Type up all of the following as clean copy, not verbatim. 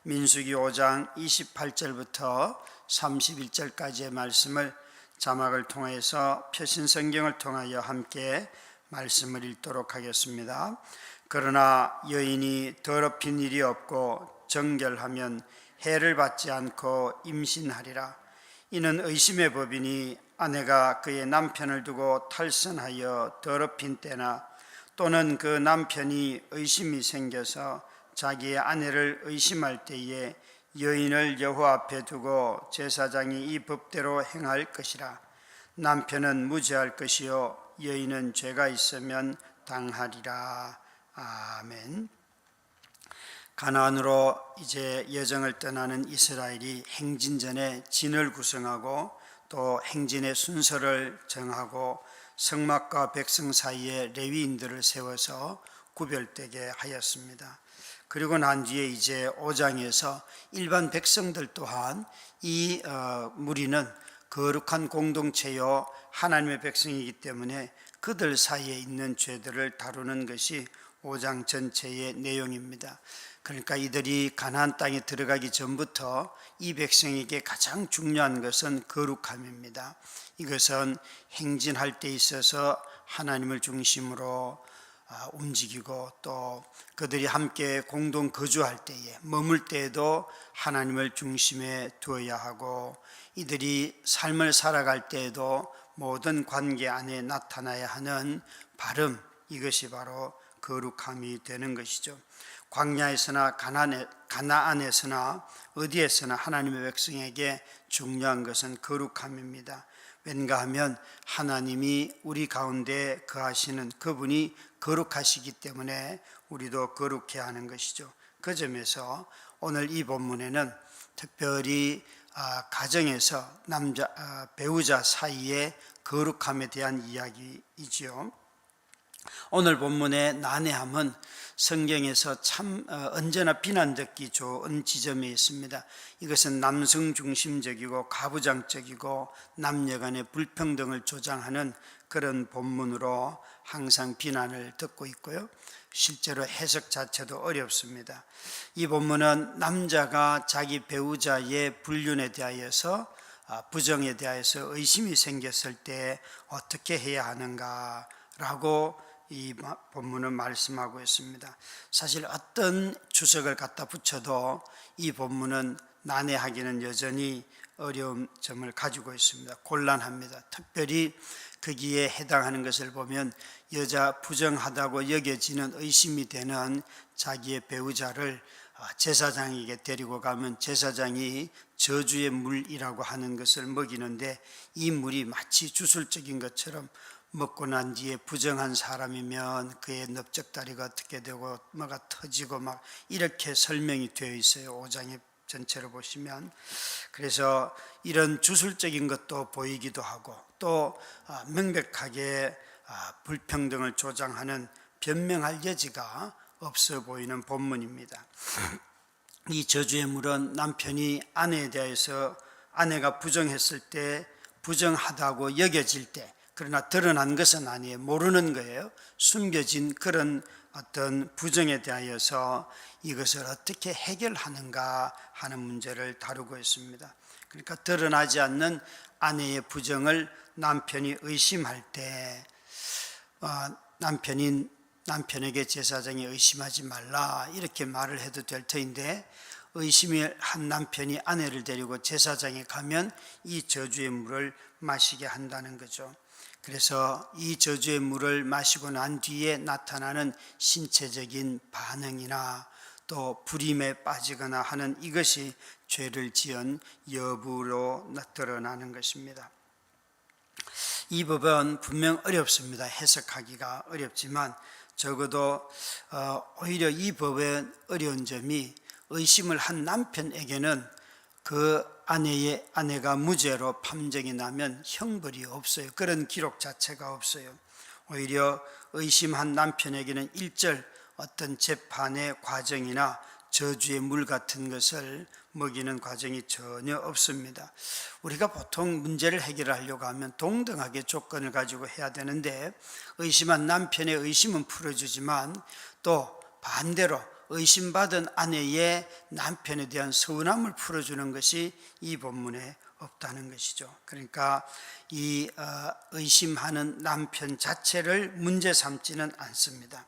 민수기 5장 28절부터 31절까지의 말씀을 자막을 통해서 표신 성경을 통하여 함께 말씀을 읽도록 하겠습니다. 그러나 여인이 더럽힌 일이 없고 정결하면 해를 받지 않고 임신하리라. 이는 의심의 법이니 아내가 그의 남편을 두고 탈선하여 더럽힌 때나 또는 그 남편이 의심이 생겨서 자기의 아내를 의심할 때에 여인을 여호와 앞에 두고 제사장이 이 법대로 행할 것이라. 남편은 무죄할 것이요 여인은 죄가 있으면 당하리라. 아멘. 가나안으로 이제 여정을 떠나는 이스라엘이 행진전에 진을 구성하고 또 행진의 순서를 정하고 성막과 백성 사이에 레위인들을 세워서 구별되게 하였습니다. 그리고 난 뒤에 이제 5장에서 일반 백성들 또한 이 무리는 거룩한 공동체요 하나님의 백성이기 때문에 그들 사이에 있는 죄들을 다루는 것이 5장 전체의 내용입니다. 그러니까 이들이 가나안 땅에 들어가기 전부터 이 백성에게 가장 중요한 것은 거룩함입니다. 이것은 행진할 때 있어서 하나님을 중심으로 움직이고 또 그들이 함께 공동 거주할 때에 머물 때에도 하나님을 중심에 두어야 하고 이들이 삶을 살아갈 때에도 모든 관계 안에 나타나야 하는 발음, 이것이 바로 거룩함이 되는 것이죠. 광야에서나 가나안에서나 어디에서나 하나님의 백성에게 중요한 것은 거룩함입니다. 왠가 하면 하나님이 우리 가운데 거하시는 그분이 거룩하시기 때문에 우리도 거룩해야 하는 것이죠. 그 점에서 오늘 이 본문에는 특별히 가정에서 배우자 사이의 거룩함에 대한 이야기이지요. 오늘 본문의 난해함은 성경에서 참 언제나 비난받기 좋은 지점에 있습니다. 이것은 남성 중심적이고 가부장적이고 남녀 간의 불평등을 조장하는 그런 본문으로 항상 비난을 듣고 있고요. 실제로 해석 자체도 어렵습니다. 이 본문은 남자가 자기 배우자의 불륜에 대하여서 부정에 대하여서 의심이 생겼을 때 어떻게 해야 하는가라고 이 본문은 말씀하고 있습니다. 사실 어떤 주석을 갖다 붙여도 이 본문은 난해하기는 여전히 어려운 점을 가지고 있습니다. 곤란합니다. 특별히 거기에 해당하는 것을 보면 여자 부정하다고 여겨지는 의심이 되는 자기의 배우자를 제사장에게 데리고 가면 제사장이 저주의 물이라고 하는 것을 먹이는데 이 물이 마치 주술적인 것처럼 먹고 난 뒤에 부정한 사람이면 그의 넓적다리가 어떻게 되고 뭐가 터지고 막 이렇게 설명이 되어 있어요. 5장의 전체를 보시면. 그래서 이런 주술적인 것도 보이기도 하고 또 명백하게 불평등을 조장하는 변명할 여지가 없어 보이는 본문입니다. 이 저주의 물은 남편이 아내에 대해서 아내가 부정했을 때 부정하다고 여겨질 때 그러나 드러난 것은 아니에요. 모르는 거예요. 숨겨진 그런 어떤 부정에 대하여서 이것을 어떻게 해결하는가 하는 문제를 다루고 있습니다. 그러니까 드러나지 않는 아내의 부정을 남편이 의심할 때 남편에게 제사장이 의심하지 말라 이렇게 말을 해도 될 터인데 의심을 한 남편이 아내를 데리고 제사장에 가면 이 저주의 물을 마시게 한다는 거죠. 그래서 이 저주의 물을 마시고 난 뒤에 나타나는 신체적인 반응이나 또 불임에 빠지거나 하는 이것이 죄를 지은 여부로 드러나는 것입니다. 이 법은 분명 어렵습니다. 해석하기가 어렵지만 적어도 오히려 이 법의 어려운 점이 의심을 한 남편에게는 그 아내가 무죄로 판정이 나면 형벌이 없어요. 그런 기록 자체가 없어요. 오히려 의심한 남편에게는 일절 어떤 재판의 과정이나 저주의 물 같은 것을 먹이는 과정이 전혀 없습니다. 우리가 보통 문제를 해결하려고 하면 동등하게 조건을 가지고 해야 되는데 의심한 남편의 의심은 풀어주지만 또 반대로 의심받은 아내의 남편에 대한 서운함을 풀어주는 것이 이 본문에 없다는 것이죠. 그러니까 이 의심하는 남편 자체를 문제 삼지는 않습니다.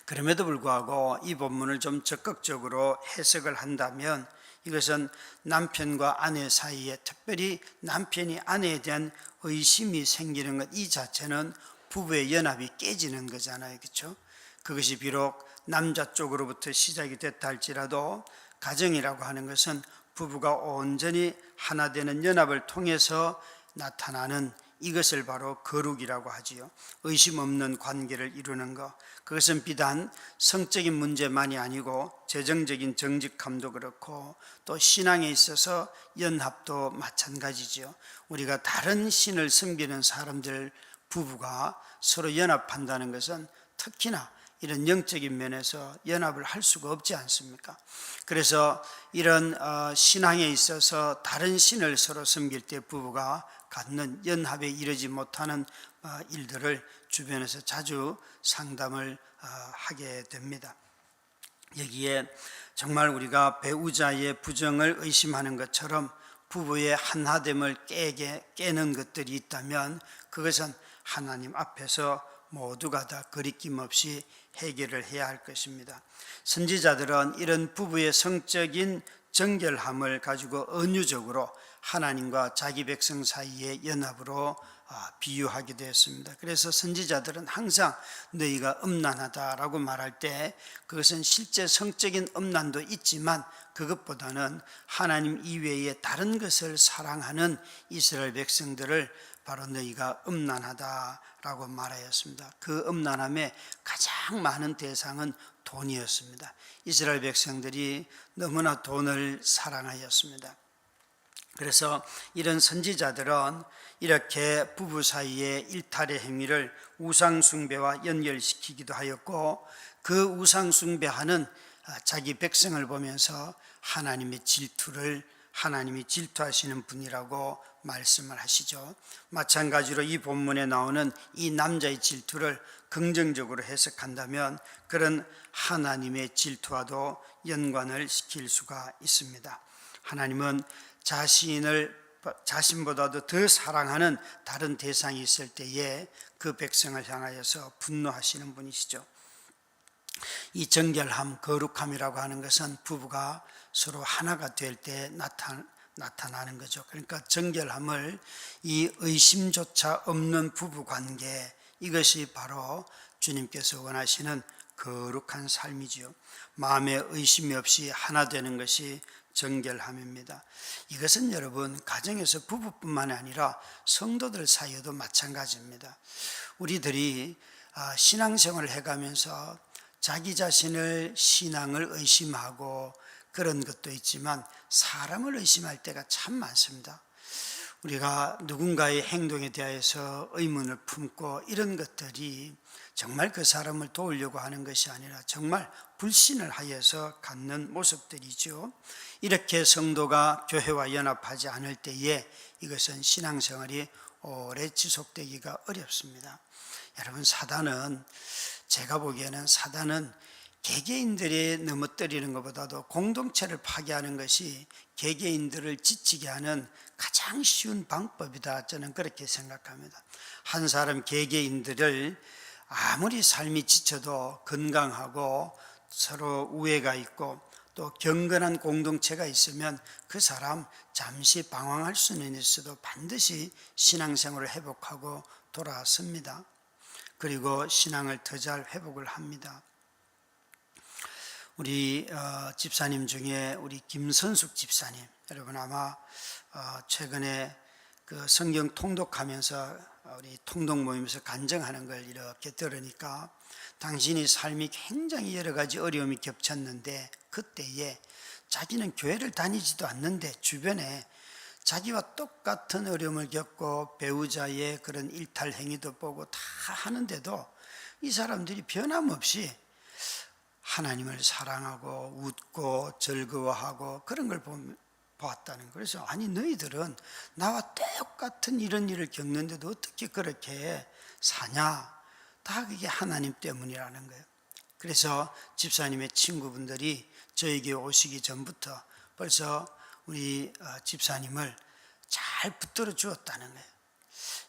그럼에도 불구하고 이 본문을 좀 적극적으로 해석을 한다면 이것은 남편과 아내 사이에, 특별히 남편이 아내에 대한 의심이 생기는 것 이 자체는 부부의 연합이 깨지는 거잖아요. 그렇죠? 그것이 비록 남자 쪽으로부터 시작이 됐다 할지라도 가정이라고 하는 것은 부부가 온전히 하나 되는 연합을 통해서 나타나는 이것을 바로 거룩이라고 하지요. 의심 없는 관계를 이루는 것, 그것은 비단 성적인 문제만이 아니고 재정적인 정직함도 그렇고 또 신앙에 있어서 연합도 마찬가지죠. 우리가 다른 신을 섬기는 사람들 부부가 서로 연합한다는 것은 특히나 이런 영적인 면에서 연합을 할 수가 없지 않습니까? 그래서 이런 신앙에 있어서 다른 신을 서로 섬길 때 부부가 갖는 연합에 이르지 못하는 일들을 주변에서 자주 상담을 하게 됩니다. 여기에 정말 우리가 배우자의 부정을 의심하는 것처럼 부부의 한하됨을 깨는 것들이 있다면 그것은 하나님 앞에서 모두가 다 거리낌 없이 해결을 해야 할 것입니다. 선지자들은 이런 부부의 성적인 정결함을 가지고 은유적으로 하나님과 자기 백성 사이의 연합으로 비유하게 되었습니다. 그래서 선지자들은 항상 너희가 음란하다라고 말할 때 그것은 실제 성적인 음란도 있지만 그것보다는 하나님 이외의 다른 것을 사랑하는 이스라엘 백성들을 바로 너희가 음란하다라고 말하였습니다. 그 음란함의 가장 많은 대상은 돈이었습니다. 이스라엘 백성들이 너무나 돈을 사랑하였습니다. 그래서 이런 선지자들은 이렇게 부부 사이의 일탈의 행위를 우상숭배와 연결시키기도 하였고 그 우상숭배하는 자기 백성을 보면서 하나님이 질투하시는 분이라고 말씀을 하시죠. 마찬가지로 이 본문에 나오는 이 남자의 질투를 긍정적으로 해석한다면 그런 하나님의 질투와도 연관을 시킬 수가 있습니다. 하나님은 자신보다도 더 사랑하는 다른 대상이 있을 때에 그 백성을 향하여서 분노하시는 분이시죠. 이 정결함, 거룩함이라고 하는 것은 부부가 서로 하나가 될 때 나타나는 거죠. 그러니까 정결함을 이 의심조차 없는 부부관계, 이것이 바로 주님께서 원하시는 거룩한 삶이지요. 마음에 의심이 없이 하나 되는 것이 정결함입니다. 이것은 여러분 가정에서 부부뿐만 아니라 성도들 사이에도 마찬가지입니다. 우리들이 신앙생활을 해가면서 자기 자신을 신앙을 의심하고 그런 것도 있지만 사람을 의심할 때가 참 많습니다. 우리가 누군가의 행동에 대해서 의문을 품고 이런 것들이 정말 그 사람을 도우려고 하는 것이 아니라 정말 불신을 하여서 갖는 모습들이죠. 이렇게 성도가 교회와 연합하지 않을 때에 이것은 신앙생활이 오래 지속되기가 어렵습니다. 여러분, 제가 보기에는 사단은 개개인들이 넘어뜨리는 것보다도 공동체를 파괴하는 것이 개개인들을 지치게 하는 가장 쉬운 방법이다, 저는 그렇게 생각합니다. 한 사람 개개인들을 아무리 삶이 지쳐도 건강하고 서로 우애가 있고 또 경건한 공동체가 있으면 그 사람 잠시 방황할 수는 있어도 반드시 신앙생활을 회복하고 돌아섭니다. 그리고 신앙을 더 잘 회복을 합니다. 우리 집사님 중에 우리 김선숙 집사님, 여러분 아마 최근에 그 성경 통독하면서 우리 통독 모임에서 간증하는 걸 이렇게 들으니까 당신이 삶이 굉장히 여러 가지 어려움이 겹쳤는데 그때에 자기는 교회를 다니지도 않는데 주변에 자기와 똑같은 어려움을 겪고 배우자의 그런 일탈 행위도 보고 다 하는데도 이 사람들이 변함없이 하나님을 사랑하고 웃고 즐거워하고 그런 걸 보았다는 거예요. 그래서 아니 너희들은 나와 똑같은 이런 일을 겪는데도 어떻게 그렇게 사냐? 다 그게 하나님 때문이라는 거예요. 그래서 집사님의 친구분들이 저에게 오시기 전부터 벌써 우리 집사님을 잘 붙들어 주었다는 거예요.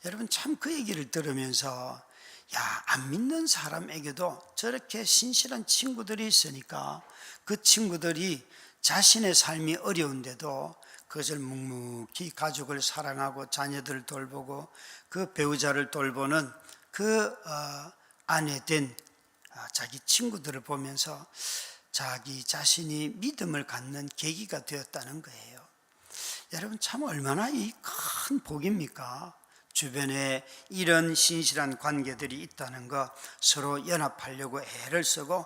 여러분, 참 그 얘기를 들으면서 안 믿는 사람에게도 저렇게 신실한 친구들이 있으니까 그 친구들이 자신의 삶이 어려운데도 그것을 묵묵히 가족을 사랑하고 자녀들을 돌보고 그 배우자를 돌보는 그 아내 된 자기 친구들을 보면서 자기 자신이 믿음을 갖는 계기가 되었다는 거예요. 여러분, 참 얼마나 이 큰 복입니까? 주변에 이런 신실한 관계들이 있다는 것, 서로 연합하려고 애를 쓰고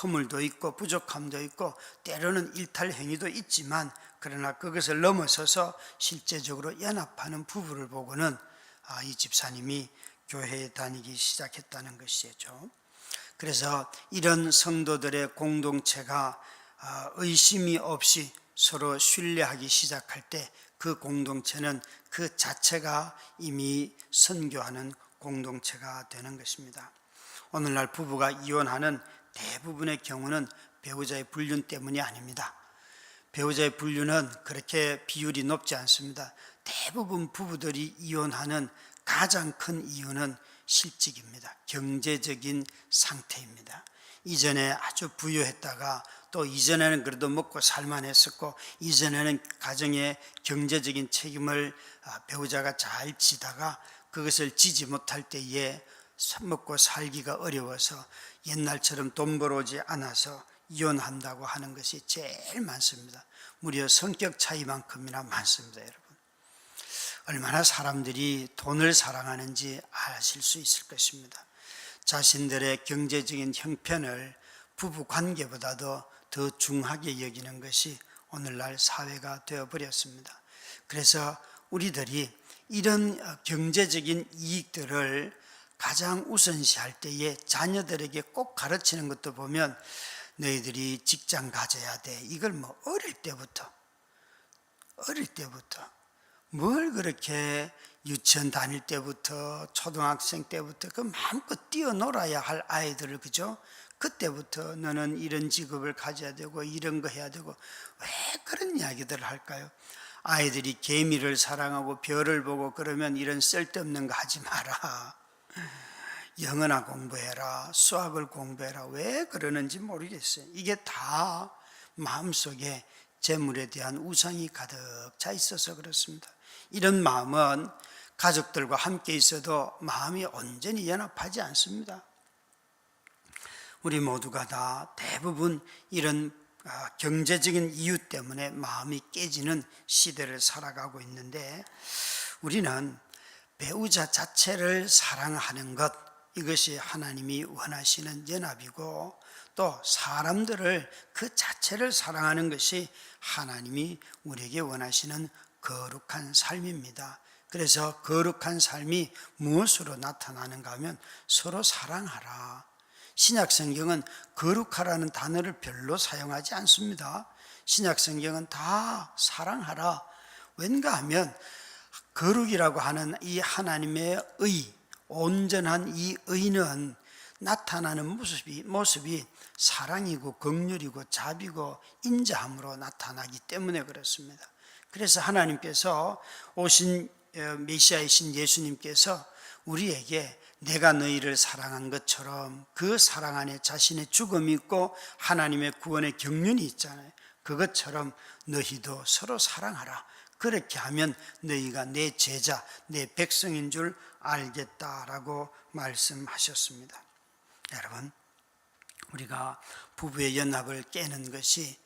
허물도 있고 부족함도 있고 때로는 일탈 행위도 있지만 그러나 그것을 넘어서서 실제적으로 연합하는 부부를 보고는 이 집사님이 교회에 다니기 시작했다는 것이죠. 그래서 이런 성도들의 공동체가 의심이 없이 서로 신뢰하기 시작할 때 그 공동체는 그 자체가 이미 선교하는 공동체가 되는 것입니다. 오늘날 부부가 이혼하는 대부분의 경우는 배우자의 불륜 때문이 아닙니다. 배우자의 불륜은 그렇게 비율이 높지 않습니다. 대부분 부부들이 이혼하는 가장 큰 이유는 실직입니다. 경제적인 상태입니다. 이전에 아주 부유했다가 또 이전에는 그래도 먹고 살만했었고 이전에는 가정의 경제적인 책임을 배우자가 잘 지다가 그것을 지지 못할 때에 먹고 살기가 어려워서 옛날처럼 돈 벌어오지 않아서 이혼한다고 하는 것이 제일 많습니다. 무려 성격 차이만큼이나 많습니다. 여러분, 얼마나 사람들이 돈을 사랑하는지 아실 수 있을 것입니다. 자신들의 경제적인 형편을 부부 관계보다도 더 중하게 여기는 것이 오늘날 사회가 되어버렸습니다. 그래서 우리들이 이런 경제적인 이익들을 가장 우선시할 때에 자녀들에게 꼭 가르치는 것도 보면 너희들이 직장 가져야 돼. 이걸 어릴 때부터 뭘 그렇게 유치원 다닐 때부터 초등학생 때부터 그 마음껏 뛰어놀아야 할 아이들을, 그죠? 그때부터 너는 이런 직업을 가져야 되고 이런 거 해야 되고 왜 그런 이야기들을 할까요? 아이들이 개미를 사랑하고 별을 보고 그러면 이런 쓸데없는 거 하지 마라. 영어나 공부해라. 수학을 공부해라. 왜 그러는지 모르겠어요. 이게 다 마음속에 재물에 대한 우상이 가득 차 있어서 그렇습니다. 이런 마음은 가족들과 함께 있어도 마음이 온전히 연합하지 않습니다. 우리 모두가 다 대부분 이런 경제적인 이유 때문에 마음이 깨지는 시대를 살아가고 있는데 우리는 배우자 자체를 사랑하는 것, 이것이 하나님이 원하시는 연합이고 또 사람들을 그 자체를 사랑하는 것이 하나님이 우리에게 원하시는 거룩한 삶입니다. 그래서 거룩한 삶이 무엇으로 나타나는가 하면 서로 사랑하라. 신약 성경은 거룩하라는 단어를 별로 사용하지 않습니다. 신약 성경은 다 사랑하라. 왠가 하면 거룩이라고 하는 이 하나님의 의, 온전한 이 의는 나타나는 모습이 사랑이고 긍휼이고 자비고 인자함으로 나타나기 때문에 그렇습니다. 그래서 하나님께서 오신 메시아이신 예수님께서 우리에게 내가 너희를 사랑한 것처럼 그 사랑 안에 자신의 죽음이 있고 하나님의 구원의 경륜이 있잖아요. 그것처럼 너희도 서로 사랑하라. 그렇게 하면 너희가 내 제자, 내 백성인 줄 알겠다라고 말씀하셨습니다. 여러분, 우리가 부부의 연합을 깨는 것이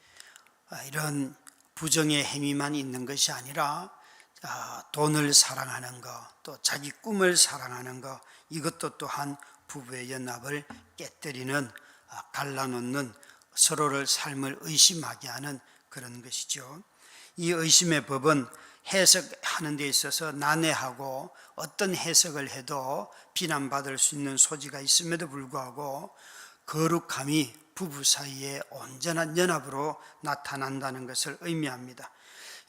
이런 부정의 행위만 있는 것이 아니라 돈을 사랑하는 것, 또 자기 꿈을 사랑하는 것, 이것도 또한 부부의 연합을 깨뜨리는, 갈라놓는, 서로를 삶을 의심하게 하는 그런 것이죠. 이 의심의 법은 해석하는 데 있어서 난해하고 어떤 해석을 해도 비난받을 수 있는 소지가 있음에도 불구하고 거룩함이 부부 사이의 온전한 연합으로 나타난다는 것을 의미합니다.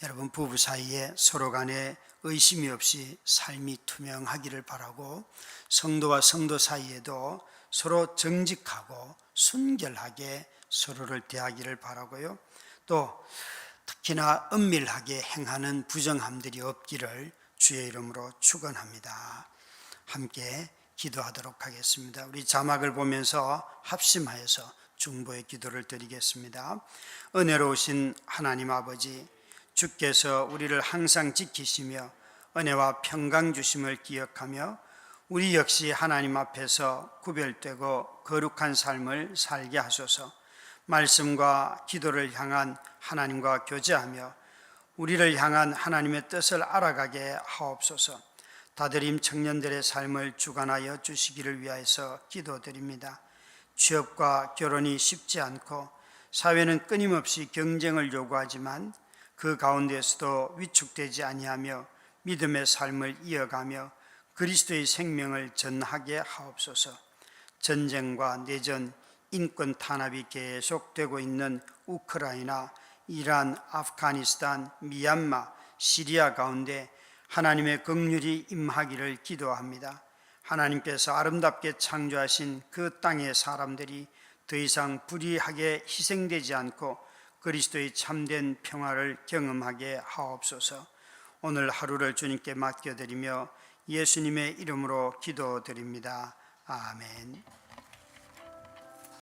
여러분, 부부 사이에 서로 간에 의심이 없이 삶이 투명하기를 바라고 성도와 성도 사이에도 서로 정직하고 순결하게 서로를 대하기를 바라고요. 또 특히나 은밀하게 행하는 부정함들이 없기를 주의 이름으로 축원합니다. 함께 기도하도록 하겠습니다. 우리 자막을 보면서 합심하여서 중보의 기도를 드리겠습니다. 은혜로우신 하나님 아버지, 주께서 우리를 항상 지키시며 은혜와 평강 주심을 기억하며 우리 역시 하나님 앞에서 구별되고 거룩한 삶을 살게 하소서. 말씀과 기도를 향한 하나님과 교제하며 우리를 향한 하나님의 뜻을 알아가게 하옵소서. 다드림 청년들의 삶을 주관하여 주시기를 위하여서 기도드립니다. 취업과 결혼이 쉽지 않고 사회는 끊임없이 경쟁을 요구하지만 그 가운데서도 위축되지 아니하며 믿음의 삶을 이어가며 그리스도의 생명을 전하게 하옵소서. 전쟁과 내전, 인권 탄압이 계속되고 있는 우크라이나, 이란, 아프가니스탄, 미얀마, 시리아 가운데 하나님의 긍휼이 임하기를 기도합니다. 하나님께서 아름답게 창조하신 그 땅의 사람들이 더 이상 불의하게 희생되지 않고 그리스도의 참된 평화를 경험하게 하옵소서. 오늘 하루를 주님께 맡겨드리며 예수님의 이름으로 기도드립니다. 아멘.